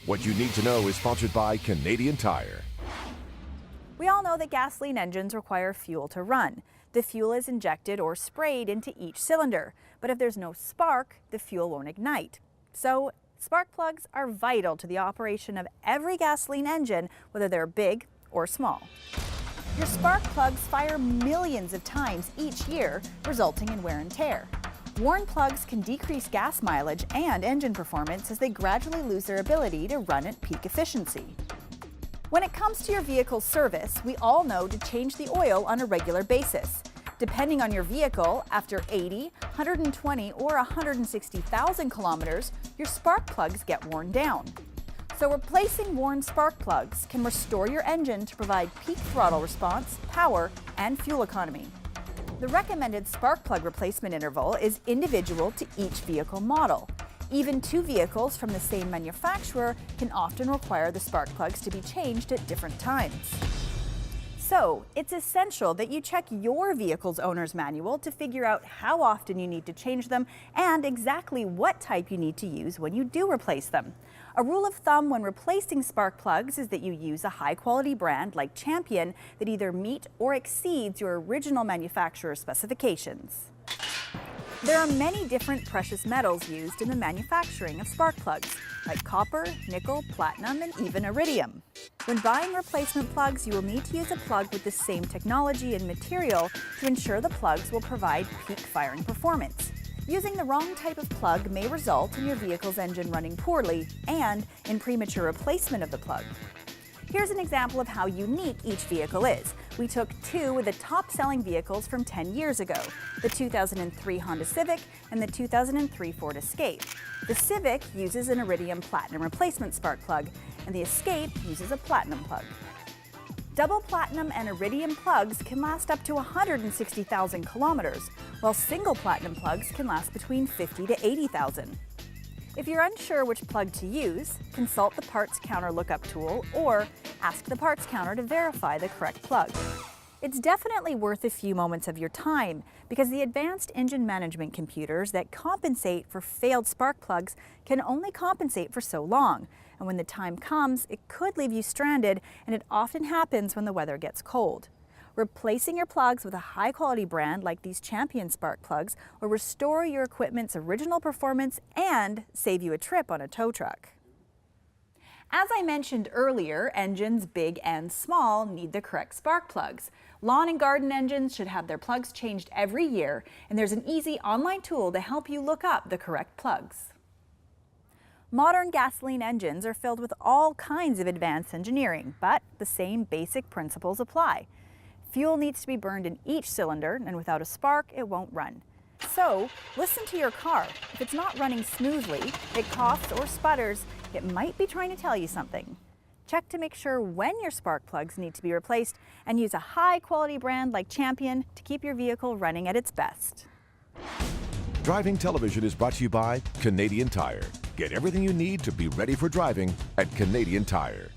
What you need to know is sponsored by Canadian Tire. We all know that gasoline engines require fuel to run. The fuel is injected or sprayed into each cylinder, but if there's no spark, the fuel won't ignite. So, spark plugs are vital to the operation of every gasoline engine, whether they're big or small. Your spark plugs fire millions of times each year, resulting in wear and tear. Worn plugs can decrease gas mileage and engine performance as they gradually lose their ability to run at peak efficiency. When it comes to your vehicle's service, we all know to change the oil on a regular basis. Depending on your vehicle, after 80, 120, or 160,000 kilometers, your spark plugs get worn down. So replacing worn spark plugs can restore your engine to provide peak throttle response, power, and fuel economy. The recommended spark plug replacement interval is individual to each vehicle model. Even two vehicles from the same manufacturer can often require the spark plugs to be changed at different times. So, it's essential that you check your vehicle's owner's manual to figure out how often you need to change them and exactly what type you need to use when you do replace them. A rule of thumb when replacing spark plugs is that you use a high-quality brand like Champion that either meet or exceeds your original manufacturer specifications. There are many different precious metals used in the manufacturing of spark plugs, like copper, nickel, platinum, and even iridium. When buying replacement plugs, you will need to use a plug with the same technology and material to ensure the plugs will provide peak firing performance. Using the wrong type of plug may result in your vehicle's engine running poorly and in premature replacement of the plug. Here's an example of how unique each vehicle is. We took two of the top-selling vehicles from 10 years ago, the 2003 Honda Civic and the 2003 Ford Escape. The Civic uses an iridium platinum replacement spark plug, and the Escape uses a platinum plug. Double platinum and iridium plugs can last up to 160,000 kilometers, while single platinum plugs can last between 50 to 80,000. If you're unsure which plug to use, consult the parts counter lookup tool or ask the parts counter to verify the correct plug. It's definitely worth a few moments of your time because the advanced engine management computers that compensate for failed spark plugs can only compensate for so long. And when the time comes, it could leave you stranded, and it often happens when the weather gets cold. Replacing your plugs with a high-quality brand like these Champion spark plugs will restore your equipment's original performance and save you a trip on a tow truck. As I mentioned earlier, engines big and small need the correct spark plugs. Lawn and garden engines should have their plugs changed every year, and there's an easy online tool to help you look up the correct plugs. Modern gasoline engines are filled with all kinds of advanced engineering, but the same basic principles apply. Fuel needs to be burned in each cylinder, and without a spark, it won't run. So, listen to your car. If it's not running smoothly, it coughs or sputters, it might be trying to tell you something. Check to make sure when your spark plugs need to be replaced, and use a high-quality brand like Champion to keep your vehicle running at its best. Driving Television is brought to you by Canadian Tire. Get everything you need to be ready for driving at Canadian Tire.